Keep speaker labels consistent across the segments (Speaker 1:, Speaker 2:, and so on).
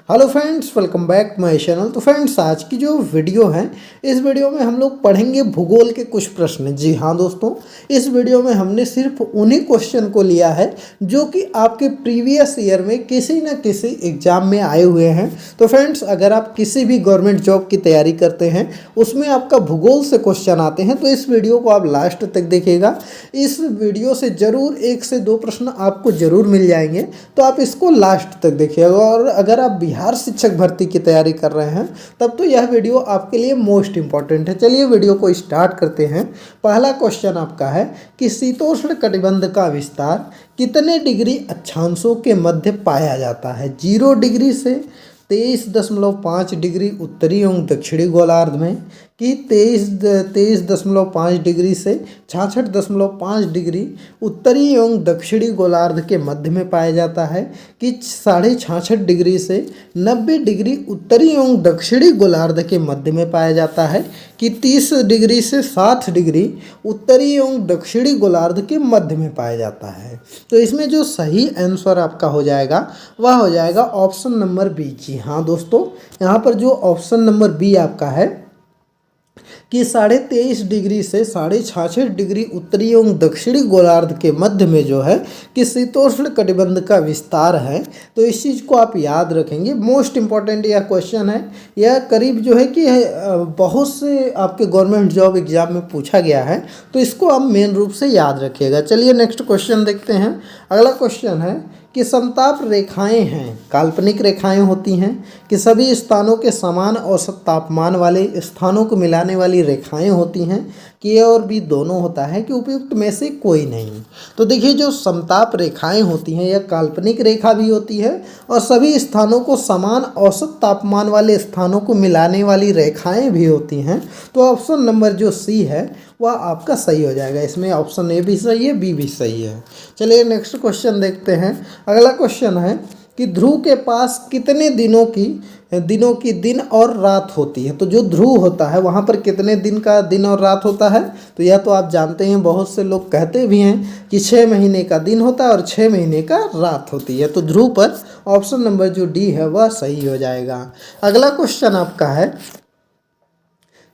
Speaker 1: Hello friends, welcome back to my channel. तो friends, आज की जो वीडियो है, इस वीडियो में हम लोग पढ़ेंगे भूगोल के कुछ प्रश्न। जी हाँ दोस्तों, इस वीडियो में हमने सिर्फ उन्हीं क्वेश्चन को लिया है जो कि आपके प्रीवियस ईयर में किसी न किसी एग्जाम में आए हुए हैं। तो फ्रेंड्स, अगर आप किसी भी गवर्नमेंट जॉब की तैयारी करते हैं, उसमें आपका भूगोल से क्वेश्चन आते हैं, तो इस वीडियो को आप लास्ट तक देखिएगा। इस वीडियो से ज़रूर 1 से 2 प्रश्न आपको ज़रूर मिल जाएंगे, तो आप इसको लास्ट तक देखिएगा। और अगर आप बिहार शिक्षक भर्ती की तैयारी कर रहे हैं, तब तो यह वीडियो आपके लिए मोस्ट इंपॉर्टेंट है। चलिए वीडियो को स्टार्ट करते हैं। पहला क्वेश्चन आपका है कि शीतोष्ण कटिबंध का विस्तार कितने डिग्री अक्षांशों के मध्य पाया जाता है? 0 डिग्री से 23.5 डिग्री उत्तरी एवं दक्षिणी गोलार्ध में, कि 23.5 डिग्री से 66.5 डिग्री उत्तरी एवं दक्षिणी गोलार्ध के मध्य में पाया जाता है, कि 66.5 डिग्री से 90 डिग्री उत्तरी एवं दक्षिणी गोलार्ध के मध्य में पाया जाता है, कि 30 डिग्री से 60 डिग्री उत्तरी एवं दक्षिणी गोलार्ध के मध्य में पाया जाता है। तो इसमें जो सही आंसर आपका हो जाएगा वह हो जाएगा ऑप्शन नंबर बी। जी हाँ दोस्तों, यहाँ पर जो ऑप्शन नंबर बी आपका है कि 23.5 डिग्री से 66.5 डिग्री उत्तरी एवं दक्षिणी गोलार्ध के मध्य में जो है कि शीतोष्ण कटिबंध का विस्तार है। तो इस चीज़ को आप याद रखेंगे। मोस्ट इंपॉर्टेंट यह क्वेश्चन है। यह करीब जो है कि बहुत से आपके गवर्नमेंट जॉब एग्जाम में पूछा गया है, तो इसको आप मेन रूप से याद रखिएगा। चलिए नेक्स्ट क्वेश्चन देखते हैं। अगला क्वेश्चन है कि समताप रेखाएं हैं, काल्पनिक रेखाएं होती हैं, कि सभी स्थानों के समान औसत तापमान वाले स्थानों को मिलाने वाली रेखाएं होती हैं, कि ए और बी दोनों होता है, कि उपयुक्त में से कोई नहीं। तो देखिए, जो समताप रेखाएं होती हैं यह काल्पनिक रेखा भी होती है और सभी स्थानों को समान औसत तापमान वाले स्थानों को मिलाने वाली रेखाएं भी होती हैं। तो ऑप्शन नंबर जो सी है वह आपका सही हो जाएगा। इसमें ऑप्शन ए भी सही है, बी भी सही है। चलिए नेक्स्ट क्वेश्चन देखते हैं। अगला क्वेश्चन है कि ध्रुव के पास कितने दिनों की दिन और रात होती है? तो जो ध्रुव होता है वहाँ पर कितने दिन का दिन और रात होता है? तो यह तो आप जानते हैं, बहुत से लोग कहते भी हैं कि 6 महीने का दिन होता है और 6 महीने का रात होती है। तो ध्रुव पर ऑप्शन नंबर जो डी है वह सही हो जाएगा। अगला क्वेश्चन आपका है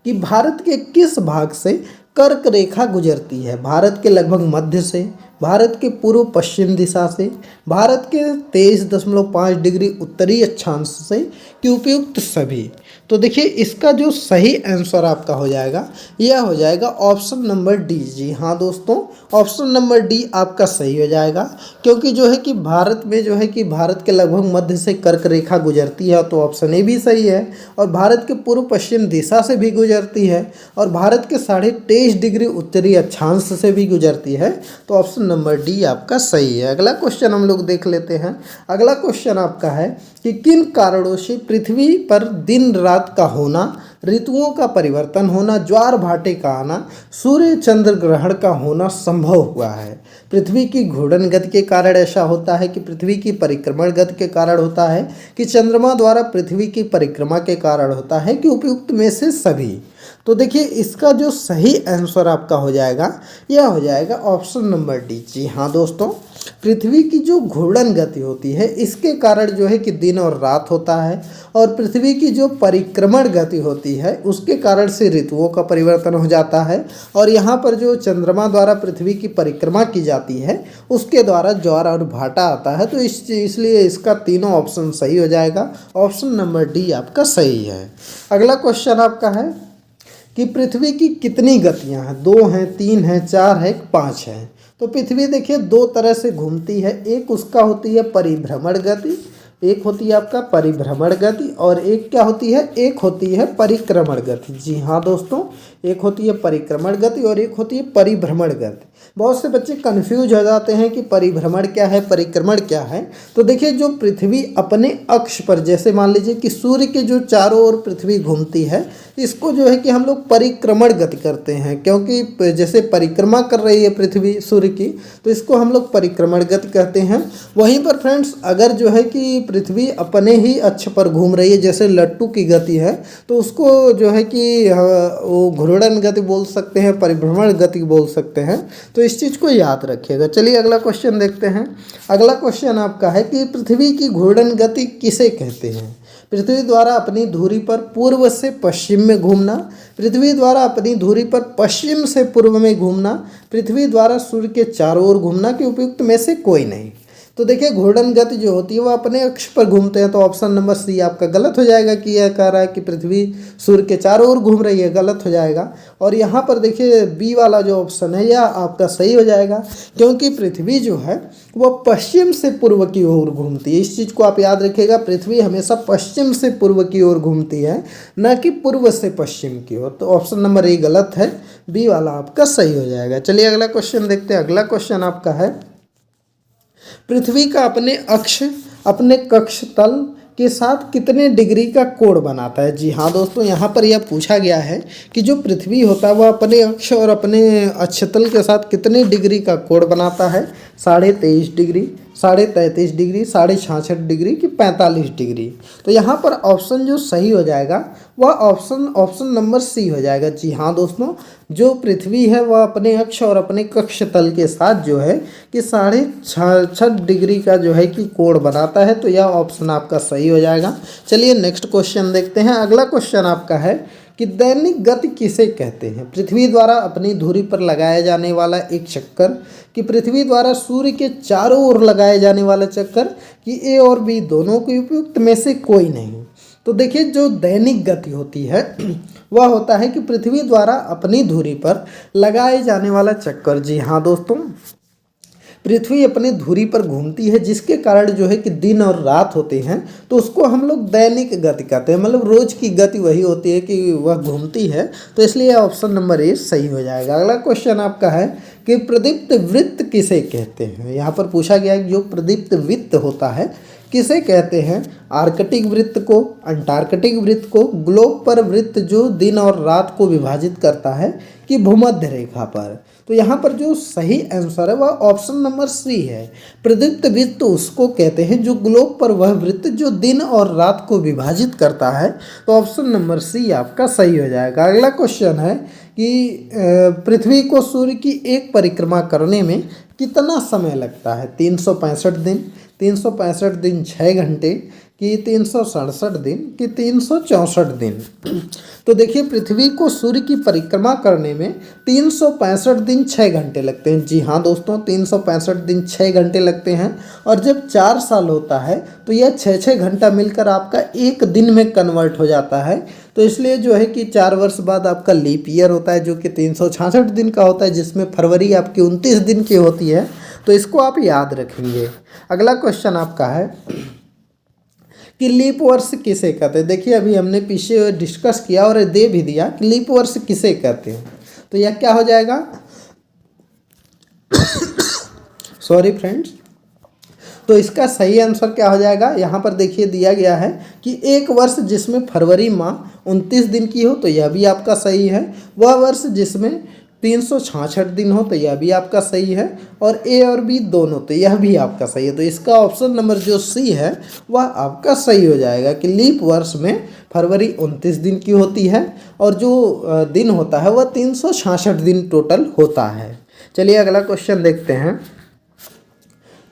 Speaker 1: कि भारत के किस भाग से कर्क रेखा गुजरती है? भारत के लगभग मध्य से, भारत के पूर्व पश्चिम दिशा से, भारत के 23.5 डिग्री उत्तरी अक्षांश से, कि उपयुक्त सभी? तो देखिए, इसका जो सही आंसर आपका हो जाएगा यह हो जाएगा ऑप्शन नंबर डी। जी हाँ दोस्तों, ऑप्शन नंबर डी आपका सही हो जाएगा, क्योंकि जो है कि भारत में जो है कि भारत के लगभग मध्य से कर्क रेखा गुजरती है, तो ऑप्शन ए भी सही है। और भारत के पूर्व पश्चिम दिशा से भी गुजरती है, और भारत के 23.5 डिग्री उत्तरी अक्षांश से भी गुजरती है। तो ऑप्शन नंबर डी आपका सही है। अगला क्वेश्चन हम लोग देख लेते हैं। अगला क्वेश्चन आपका है कि किन कारणों से पृथ्वी पर दिन रात का होना, ऋतुओं का परिवर्तन होना, ज्वार भाटे का आना, सूर्य चंद्र ग्रहण का होना संभव हुआ है? पृथ्वी की घूर्णन गति के कारण ऐसा होता है, कि पृथ्वी की परिक्रमण गति के कारण होता है, कि चंद्रमा द्वारा पृथ्वी की परिक्रमा के कारण होता है, कि उपयुक्त में से सभी? तो देखिए, इसका जो सही आंसर आपका हो जाएगा यह हो जाएगा ऑप्शन नंबर डी। जी हाँ दोस्तों, पृथ्वी की जो घूर्णन गति होती है इसके कारण जो है कि दिन और रात होता है, और पृथ्वी की जो परिक्रमण गति होती है उसके कारण से ऋतुओं का परिवर्तन हो जाता है, और यहाँ पर जो चंद्रमा द्वारा पृथ्वी की परिक्रमा की जाती है उसके द्वारा ज्वार और भाटा आता है। तो इसलिए इसका तीनों ऑप्शन सही हो जाएगा। ऑप्शन नंबर डी आपका सही है। अगला क्वेश्चन आपका है कि पृथ्वी की कितनी गतियां हैं? 2 हैं, 3 हैं, 4 है, 5 है? तो पृथ्वी देखिए 2 तरह से घूमती है। एक उसका होती है परिभ्रमण गति, एक होती है आपका परिभ्रमण गति, और एक क्या होती है? एक होती है परिक्रमण गति। जी हाँ दोस्तों, एक होती है परिक्रमण गति और एक होती है परिभ्रमण गति। बहुत से बच्चे कंफ्यूज हो जाते हैं कि परिभ्रमण क्या है, परिक्रमण क्या है। तो देखिए, जो पृथ्वी अपने अक्ष पर, जैसे मान लीजिए कि सूर्य के जो चारों ओर पृथ्वी घूमती है, इसको जो है कि हम लोग परिक्रमण गति करते हैं, क्योंकि जैसे परिक्रमा कर रही है पृथ्वी सूर्य की, तो इसको हम लोग परिक्रमण गति कहते हैं। वहीं पर फ्रेंड्स, अगर जो है कि पृथ्वी अपने ही अक्ष पर घूम रही है, जैसे लट्टू की गति है, तो उसको जो है कि वो घूर्णन गति बोल सकते हैं, परिभ्रमण गति बोल सकते हैं। तो इस चीज़ को याद रखिएगा। चलिए अगला क्वेश्चन देखते हैं। अगला क्वेश्चन आपका है कि पृथ्वी की घूर्णन गति किसे कहते हैं? पृथ्वी द्वारा अपनी धुरी पर पूर्व से पश्चिम में घूमना, पृथ्वी द्वारा अपनी धुरी पर पश्चिम से पूर्व में घूमना, पृथ्वी द्वारा सूर्य के चारों ओर घूमना कि उपयुक्त में से कोई नहीं। तो देखिए घूर्णन गति जो होती है वो अपने अक्ष पर घूमते हैं, तो ऑप्शन नंबर सी आपका गलत हो जाएगा कि यह कह रहा है कि पृथ्वी सूर्य के चारों ओर घूम रही है, गलत हो जाएगा। और यहाँ पर देखिए बी वाला जो ऑप्शन है यह आपका सही हो जाएगा, क्योंकि पृथ्वी जो है वह पश्चिम से पूर्व की ओर घूमती है। इस चीज़ को आप याद रखिएगा, पृथ्वी हमेशा पश्चिम से पूर्व की ओर घूमती है, न कि पूर्व से पश्चिम की ओर। तो ऑप्शन नंबर ए गलत है, बी वाला आपका सही हो जाएगा। चलिए अगला क्वेश्चन देखते हैं। अगला क्वेश्चन आपका है पृथ्वी का अपने अक्ष अपने कक्ष तल के साथ कितने डिग्री का कोण बनाता है? जी हाँ दोस्तों, यहाँ पर यह पूछा गया है कि जो पृथ्वी होता है वह अपने अक्ष और अपने अक्षतल के साथ कितने डिग्री का कोण बनाता है? 23.5 डिग्री, 33.5 डिग्री, 66.5 डिग्री कि 45 डिग्री। तो यहाँ पर ऑप्शन जो सही हो जाएगा वह ऑप्शन नंबर सी हो जाएगा। जी हाँ दोस्तों, जो पृथ्वी है वह अपने अक्ष और अपने कक्ष तल के साथ जो है कि 66.5 डिग्री का जो है कि कोण बनाता है। तो यह ऑप्शन आपका सही हो जाएगा। चलिए नेक्स्ट क्वेश्चन देखते हैं। अगला क्वेश्चन आपका है कि दैनिक गति किसे कहते हैं? पृथ्वी द्वारा अपनी धुरी पर लगाया जाने वाला एक चक्कर, कि पृथ्वी द्वारा सूर्य के चारों ओर लगाए जाने वाला चक्कर, कि ए और बी दोनों के उपयुक्त में से कोई नहीं। तो देखिए जो दैनिक गति होती है वह होता है कि पृथ्वी द्वारा अपनी धुरी पर लगाए जाने वाला चक्कर। जी हाँ दोस्तों, पृथ्वी अपनी धुरी पर घूमती है, जिसके कारण जो है कि दिन और रात होते हैं, तो उसको हम लोग दैनिक गति कहते हैं। मतलब रोज की गति वही होती है कि वह घूमती है। तो इसलिए ऑप्शन नंबर ए सही हो जाएगा। अगला क्वेश्चन आपका है कि प्रदीप्त वृत्त किसे कहते हैं? यहाँ पर पूछा गया है कि जो प्रदीप्त वृत्त होता है किसे कहते हैं? आर्कटिक वृत्त को, अंटार्कटिक वृत्त को, ग्लोब पर वृत्त जो दिन और रात को विभाजित करता है, कि भूमध्य रेखा पर। तो यहाँ पर जो सही आंसर है वह ऑप्शन नंबर सी है। प्रदीप्त वृत्त उसको कहते हैं जो ग्लोब पर वह वृत्त जो दिन और रात को विभाजित करता है। तो ऑप्शन नंबर सी आपका सही हो जाएगा। अगला क्वेश्चन है कि पृथ्वी को सूर्य की एक परिक्रमा करने में कितना समय लगता है? 365 दिन, 365 दिन 6 घंटे, कि 367 दिन, कि 364 दिन। तो देखिए पृथ्वी को सूर्य की परिक्रमा करने में 365 दिन 6 घंटे लगते हैं। जी हाँ दोस्तों, 365 दिन 6 घंटे लगते हैं। और जब 4 साल होता है तो यह 6-6 घंटा मिलकर आपका एक दिन में कन्वर्ट हो जाता है। तो इसलिए जो है कि 4 वर्ष बाद आपका लीप ईयर होता है, जो कि 366 दिन का होता है, जिसमें फरवरी आपकी 29 दिन की होती है। तो इसको आप याद रखेंगे। अगला क्वेश्चन आपका है कि लीप वर्ष किसे कहते हैं? देखिए अभी हमने पीछे डिस्कस किया और दे भी दिया कि लीप वर्ष किसे कहते हैं। तो यह क्या हो जाएगा? सॉरी फ्रेंड्स, तो इसका सही आंसर क्या हो जाएगा? यहाँ पर देखिए दिया गया है कि एक वर्ष जिसमें फरवरी माह 29 दिन की हो, तो यह भी आपका सही है। वह वर्ष जिसमें 366 दिन हो, तो यह भी आपका सही है। और ए और बी दोनों, तो यह भी आपका सही है। तो इसका ऑप्शन नंबर जो सी है वह आपका सही हो जाएगा कि लीप वर्ष में फरवरी 29 दिन की होती है और जो दिन होता है वह 366 दिन टोटल होता है। चलिए अगला क्वेश्चन देखते हैं।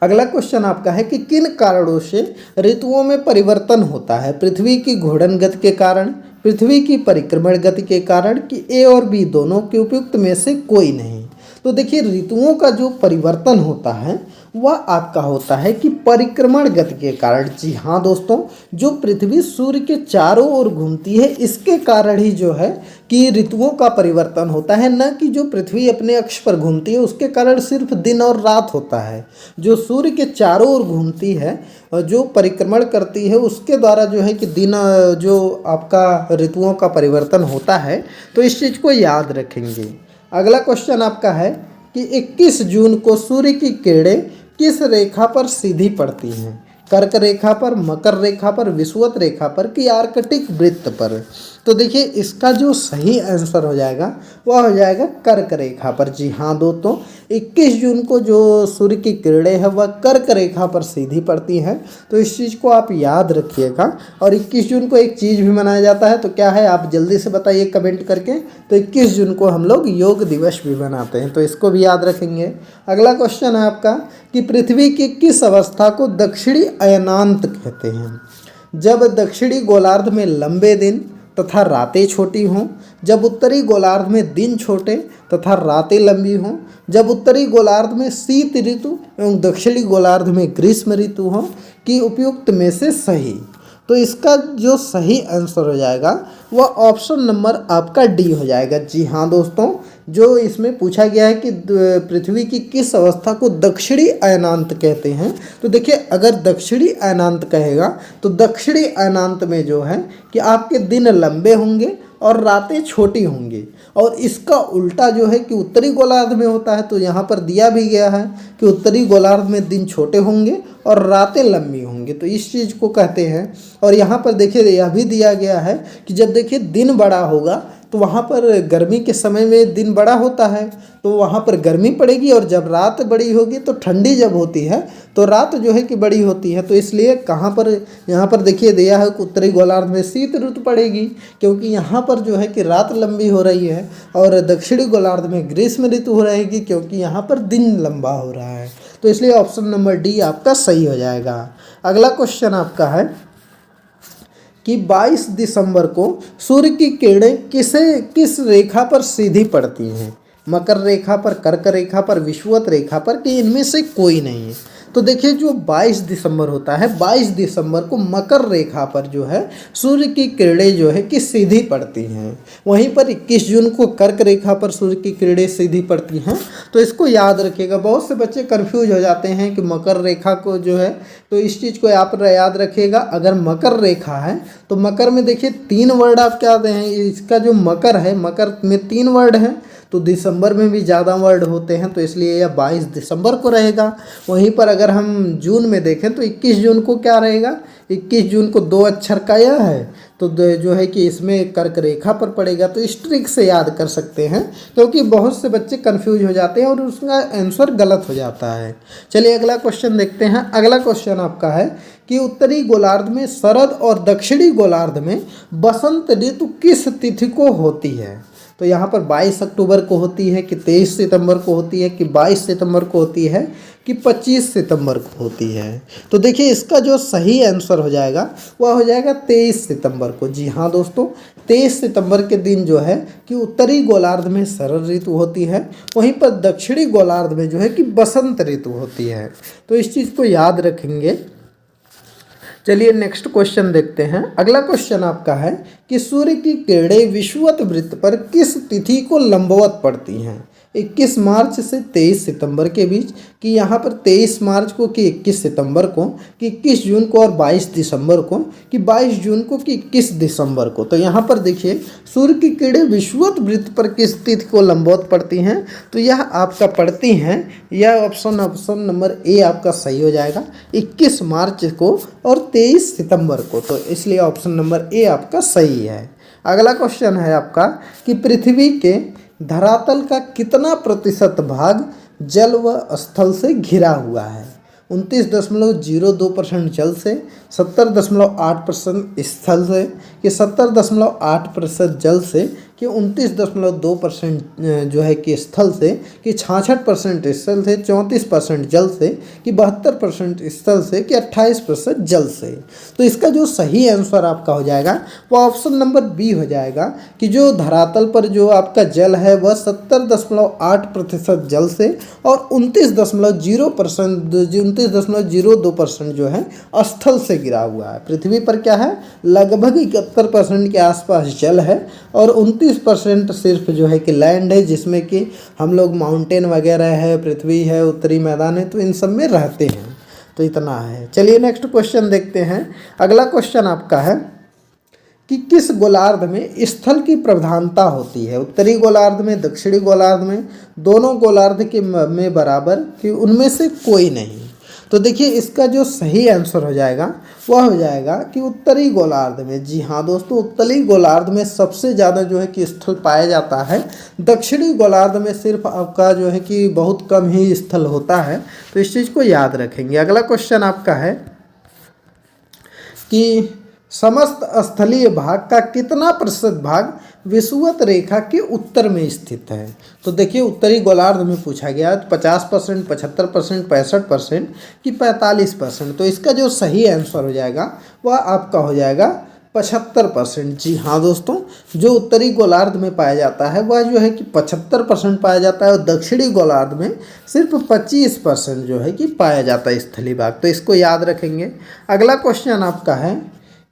Speaker 1: अगला क्वेश्चन आपका है कि किन कारणों से ऋतुओं में परिवर्तन होता है? पृथ्वी की घूर्णन गति के कारण, पृथ्वी की परिक्रमण गति के कारण, कि ए और बी दोनों के उपयुक्त में से कोई नहीं। तो देखिए ऋतुओं का जो परिवर्तन होता है वह आपका होता है कि परिक्रमण गति के कारण। जी हाँ दोस्तों, जो पृथ्वी सूर्य के चारों ओर घूमती है इसके कारण ही जो है कि ऋतुओं का परिवर्तन होता है, न कि जो पृथ्वी अपने अक्ष पर घूमती है उसके कारण सिर्फ दिन और रात होता है। जो सूर्य के चारों ओर घूमती है और जो परिक्रमण करती है उसके द्वारा जो है कि दिन जो आपका ऋतुओं का परिवर्तन होता है। तो इस चीज़ को याद रखेंगे। अगला क्वेश्चन आपका है कि 21 जून को सूर्य की किरणें किस रेखा पर सीधी पड़ती हैं? कर्क रेखा पर, मकर रेखा पर, विषुवत रेखा पर, कि आर्कटिक वृत्त पर? तो देखिए इसका जो सही आंसर हो जाएगा वह हो जाएगा कर्क रेखा पर। जी हाँ दोस्तों, 21 जून को जो सूर्य की किरणें हैं वह कर्क रेखा पर सीधी पड़ती हैं। तो इस चीज़ को आप याद रखिएगा। और 21 जून को एक चीज़ भी मनाया जाता है, तो क्या है आप जल्दी से बताइए कमेंट करके। तो 21 जून को हम लोग योग दिवस भी मनाते हैं, तो इसको भी याद रखेंगे। अगला क्वेश्चन है आपका कि पृथ्वी की किस अवस्था को दक्षिणी अयनांत कहते हैं। जब दक्षिणी गोलार्ध में लंबे दिन तथा रातें छोटी हों, जब उत्तरी गोलार्ध में दिन छोटे तथा रातें लंबी हों, जब उत्तरी गोलार्ध में शीत ऋतु एवं दक्षिणी गोलार्ध में ग्रीष्म ऋतु हो, कि उपयुक्त में से सही। तो इसका जो सही आंसर हो जाएगा वह ऑप्शन नंबर आपका डी हो जाएगा। जी हाँ दोस्तों, जो इसमें पूछा गया है कि पृथ्वी की किस अवस्था को दक्षिणी अयनांत कहते हैं, तो देखिए अगर दक्षिणी अयनांत कहेगा तो दक्षिणी अयनांत में जो है कि आपके दिन लंबे होंगे और रातें छोटी होंगी। और इसका उल्टा जो है कि उत्तरी गोलार्ध में होता है, तो यहाँ पर दिया भी गया है कि उत्तरी गोलार्ध में दिन छोटे होंगे और रातें लंबी होंगी, तो इस चीज़ को कहते हैं। और यहाँ पर देखिए यह भी दिया गया है कि जब देखिए दिन बड़ा होगा तो वहाँ पर गर्मी के समय में दिन बड़ा होता है तो वहाँ पर गर्मी पड़ेगी, और जब रात बड़ी होगी तो ठंडी जब होती है तो रात जो है कि बड़ी होती है। तो इसलिए कहाँ पर यहाँ पर देखिए दिया है कि उत्तरी गोलार्ध में शीत ऋतु पड़ेगी, क्योंकि यहाँ पर जो है कि रात लंबी हो रही है, और दक्षिणी गोलार्ध में ग्रीष्म ऋतु हो रहेगी क्योंकि यहाँ पर दिन लंबा हो रहा है। तो इसलिए ऑप्शन नंबर डी आपका सही हो जाएगा। अगला क्वेश्चन आपका है कि 22 दिसंबर को सूर्य की किरणें किस रेखा पर सीधी पड़ती हैं। मकर रेखा पर, कर्क रेखा पर, विषुवत रेखा पर, कि इनमें से कोई नहीं है। तो देखिए जो 22 दिसंबर होता है, 22 दिसंबर को मकर रेखा पर जो है सूर्य की किरणें जो है कि सीधी पड़ती हैं। वहीं पर 21 जून को कर्क रेखा पर सूर्य की किरणें सीधी पड़ती हैं। तो इसको याद रखिएगा। बहुत से बच्चे कंफ्यूज हो जाते हैं कि मकर रेखा को जो है, तो इस चीज़ को आप याद रखिएगा। अगर मकर रेखा है तो मकर में देखिए 3 वर्ड आप क्या आते हैं, इसका जो मकर है, मकर में 3 वर्ड हैं, तो दिसंबर में भी ज़्यादा वर्ड होते हैं, तो इसलिए यह 22 दिसंबर को रहेगा। वहीं पर अगर हम जून में देखें तो 21 जून को क्या रहेगा, 21 जून को 2 अक्षर का यह है, तो जो है कि इसमें कर्क रेखा पर पड़ेगा। तो इस ट्रिक से याद कर सकते हैं, क्योंकि बहुत से बच्चे कंफ्यूज हो जाते हैं और उसका आंसर गलत हो जाता है। चलिए अगला क्वेश्चन देखते हैं। अगला क्वेश्चन आपका है कि उत्तरी गोलार्ध में शरद और दक्षिणी गोलार्ध में बसंत ऋतु किस तिथि को होती है। तो यहाँ पर 22 अक्टूबर को होती है, कि 23 सितंबर को होती है, कि 22 सितंबर को होती है, कि 25 सितंबर को होती है। तो देखिए इसका जो सही आंसर हो जाएगा वह हो जाएगा 23 सितंबर को। जी हाँ दोस्तों, 23 सितंबर के दिन जो है कि उत्तरी गोलार्ध में शरद ऋतु होती है, वहीं पर दक्षिणी गोलार्ध में जो है कि बसंत ऋतु होती है। तो इस चीज़ को याद रखेंगे। चलिए नेक्स्ट क्वेश्चन देखते हैं। अगला क्वेश्चन आपका है कि सूर्य की किरणें विषुवत वृत्त पर किस तिथि को लंबवत पड़ती हैं। 21 मार्च से 23 सितंबर के बीच, कि यहाँ पर 23 मार्च को, कि 21 सितंबर को, कि 21 जून को, और 22 दिसंबर को, कि 22 जून को, कि 21 दिसंबर को। तो यहाँ पर देखिए सूर्य की किरणें विषुवत वृत्त पर किस तिथि को लंबवत पड़ती हैं, तो यह आपका पड़ती हैं, यह ऑप्शन नंबर ए आपका सही हो जाएगा, 21 मार्च को और 23 सितंबर को। तो इसलिए ऑप्शन नंबर ए आपका सही है। अगला क्वेश्चन है आपका कि पृथ्वी के धरातल का कितना प्रतिशत भाग जल व स्थल से घिरा हुआ है। 29.02% जल से, 70.8% स्थल से, कि 70.8% जल से, कि 29.2% जो है कि स्थल से, कि 66% स्थल से, 34% जल से, कि 72% स्थल से, कि 28% जल से। तो इसका जो सही आंसर आपका हो जाएगा वो ऑप्शन नंबर बी हो जाएगा, कि जो धरातल पर जो आपका जल है वह 70.8% जल से और 29.02% जो है स्थल से गिरा हुआ है। पृथ्वी पर क्या है, लगभग 71% के आसपास जल है और 29% सिर्फ जो है कि लैंड है, जिसमें कि हम लोग माउंटेन वगैरह है, पृथ्वी है, उत्तरी मैदान है, तो इन सब में रहते हैं। तो इतना है। चलिए नेक्स्ट क्वेश्चन देखते हैं। अगला क्वेश्चन आपका है कि किस गोलार्ध में स्थल की प्रधानता होती है। उत्तरी गोलार्ध में, दक्षिणी गोलार्ध में, दोनों गोलार्ध के में बराबर, कि उनमें से कोई नहीं। तो देखिए इसका जो सही आंसर हो जाएगा वह हो जाएगा कि उत्तरी गोलार्ध में। जी हाँ दोस्तों, उत्तरी गोलार्ध में सबसे ज़्यादा जो है कि स्थल पाया जाता है। दक्षिणी गोलार्ध में सिर्फ आपका जो है कि बहुत कम ही स्थल होता है, तो इस चीज़ को याद रखेंगे। अगला क्वेश्चन आपका है कि समस्त स्थलीय भाग का कितना प्रतिशत भाग विषुवत रेखा के उत्तर में स्थित है। तो देखिए, उत्तरी गोलार्ध में पूछा गया 50%, 75%, 65% कि 45%। तो इसका जो सही आंसर हो जाएगा वह आपका हो जाएगा 75%। जी हाँ दोस्तों, जो उत्तरी गोलार्ध में पाया जाता है वह जो है कि 75% पाया जाता है, और दक्षिणी गोलार्ध में सिर्फ 25% जो है कि पाया जाता है स्थलीय भाग। तो इसको याद रखेंगे। अगला क्वेश्चन आपका है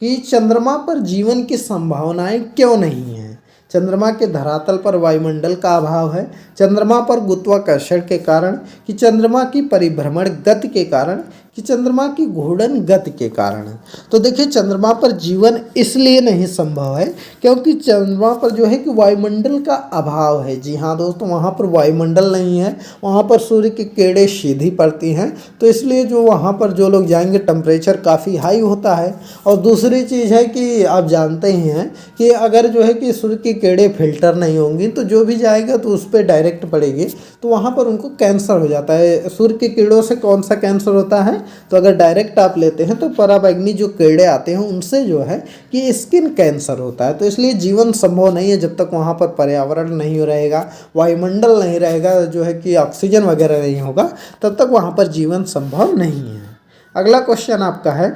Speaker 1: कि चंद्रमा पर जीवन की संभावनाएं क्यों नहीं है। चंद्रमा के धरातल पर वायुमंडल का अभाव है, चंद्रमा पर गुरुत्वाकर्षण के कारण, कि चंद्रमा की परिभ्रमण गति के कारण, कि चंद्रमा की घूर्णन गति के कारण। तो देखिए, चंद्रमा पर जीवन इसलिए नहीं संभव है क्योंकि चंद्रमा पर जो है कि वायुमंडल का अभाव है। जी हाँ दोस्तों, वहाँ पर वायुमंडल नहीं है, वहाँ पर सूर्य की किरणें सीधी पड़ती हैं, तो इसलिए जो वहाँ पर जो लोग जाएंगे टेम्परेचर काफ़ी हाई होता है। और दूसरी चीज़ है कि आप जानते ही हैं कि अगर जो है कि सूर्य की किरणें फिल्टर नहीं होंगी तो जो भी जाएगा तो उस पर डायरेक्ट पड़ेगी, तो वहाँ पर उनको कैंसर हो जाता है। सूर्य की किरणों से कौन सा कैंसर होता है, तो अगर डायरेक्ट आप लेते हैं तो पराबैंगनी जो किरणें आते हैं उनसे जो है कि स्किन कैंसर होता है। तो इसलिए जीवन संभव नहीं है जब तक वहाँ पर पर्यावरण नहीं रहेगा, वायुमंडल नहीं रहेगा, जो है कि ऑक्सीजन वगैरह नहीं होगा, तब तक वहाँ पर जीवन संभव नहीं है। अगला क्वेश्चन आपका है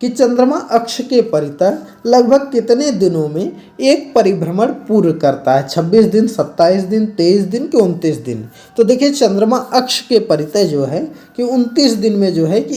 Speaker 1: कि चंद्रमा अक्ष के परितः लगभग कितने दिनों में एक परिभ्रमण पूर्ण करता है। 26 दिन, 27 दिन, 23 दिन कि 29 दिन। तो देखिए, चंद्रमा अक्ष के परितः जो है कि 29 दिन में जो है कि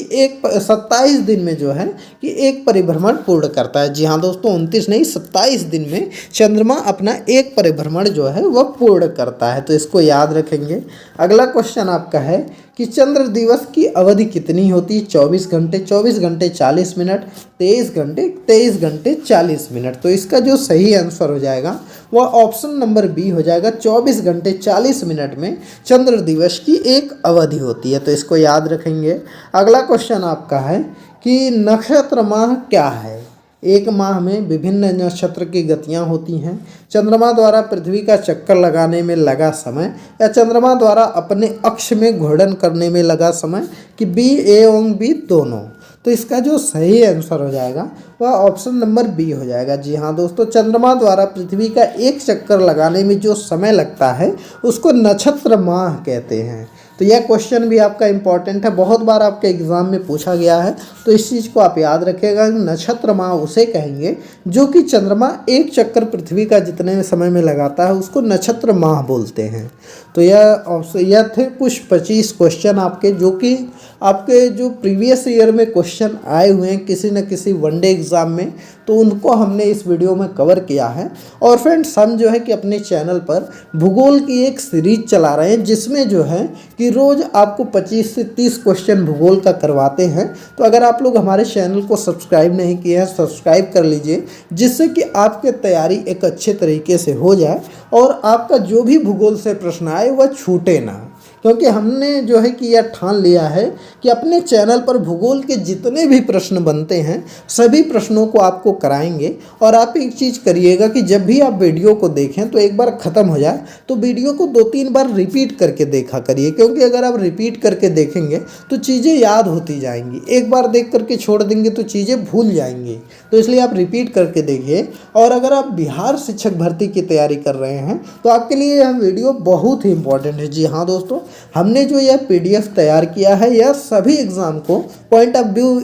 Speaker 1: 27 दिन में जो है कि एक परिभ्रमण पूर्ण करता है। जी हाँ दोस्तों, 29 नहीं 27 दिन में चंद्रमा अपना एक परिभ्रमण जो है वह पूर्ण करता है। तो इसको याद रखेंगे। अगला क्वेश्चन आपका है कि चंद्र दिवस की अवधि कितनी होती है। 24 घंटे, 24 घंटे 40 मिनट, 23 घंटे, 23 घंटे 40 मिनट। तो इसका जो सही आंसर हो जाएगा वह ऑप्शन नंबर बी हो जाएगा। 24 घंटे 40 मिनट में चंद्र दिवस की एक अवधि होती है, तो इसको याद रखेंगे। अगला क्वेश्चन आपका है कि नक्षत्र माह क्या है। एक माह में विभिन्न नक्षत्र की गतियां होती हैं, चंद्रमा द्वारा पृथ्वी का चक्कर लगाने में लगा समय, या चंद्रमा द्वारा अपने अक्ष में घूर्णन करने में लगा समय, कि बी, ए एवं बी दोनों। तो इसका जो सही आंसर हो जाएगा वह ऑप्शन नंबर बी हो जाएगा। जी हाँ दोस्तों, चंद्रमा द्वारा पृथ्वी का एक चक्कर लगाने में जो समय लगता है उसको नक्षत्र माह कहते हैं। तो यह क्वेश्चन भी आपका इम्पॉर्टेंट है, बहुत बार आपके एग्जाम में पूछा गया है, तो इस चीज़ को आप याद रखिएगा। नक्षत्र माह उसे कहेंगे जो कि चंद्रमा एक चक्कर पृथ्वी का जितने समय में लगाता है उसको नक्षत्र माह बोलते हैं। तो यह थे कुछ 25 क्वेश्चन आपके, जो कि आपके जो प्रीवियस ईयर में क्वेश्चन आए हुए हैं किसी न किसी वनडे एग्ज़ाम में, तो उनको हमने इस वीडियो में कवर किया है। और फ्रेंड्स, हम जो है कि अपने चैनल पर भूगोल की एक सीरीज चला रहे हैं जिसमें जो है कि रोज़ आपको 25 से 30 क्वेश्चन भूगोल का करवाते हैं। तो अगर आप लोग हमारे चैनल को सब्सक्राइब नहीं किए हैं, सब्सक्राइब कर लीजिए, जिससे कि आपकी तैयारी एक अच्छे तरीके से हो जाए और आपका जो भी भूगोल से प्रश्न आए वह छूटे ना। क्योंकि हमने जो है कि यह ठान लिया है कि अपने चैनल पर भूगोल के जितने भी प्रश्न बनते हैं सभी प्रश्नों को आपको कराएंगे। और आप एक चीज़ करिएगा कि जब भी आप वीडियो को देखें तो एक बार ख़त्म हो जाए तो वीडियो को 2-3 बार रिपीट करके देखा करिए, क्योंकि अगर आप रिपीट करके देखेंगे तो चीज़ें याद होती जाएंगी। एक बार देख करके छोड़ देंगे तो चीज़ें भूल जाएंगी, तो इसलिए आप रिपीट करके देखिए। और अगर आप बिहार शिक्षक भर्ती की तैयारी कर रहे हैं तो आपके लिए यह वीडियो बहुत ही इंपॉर्टेंट है। जी हाँ दोस्तों, हमने जो यह PDF तैयार किया है यह सभी एग्ज़ाम को पॉइंट ऑफ व्यू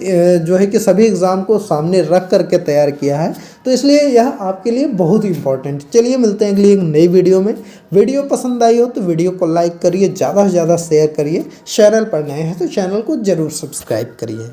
Speaker 1: जो है कि सभी एग्ज़ाम को सामने रख करके तैयार किया है, तो इसलिए यह आपके लिए बहुत ही इंपॉर्टेंट। चलिए मिलते हैं अगली एक नई वीडियो में। वीडियो पसंद आई हो तो वीडियो को लाइक करिए, ज़्यादा से ज़्यादा शेयर करिए। चैनल पर नए हैं तो चैनल को ज़रूर सब्सक्राइब करिए।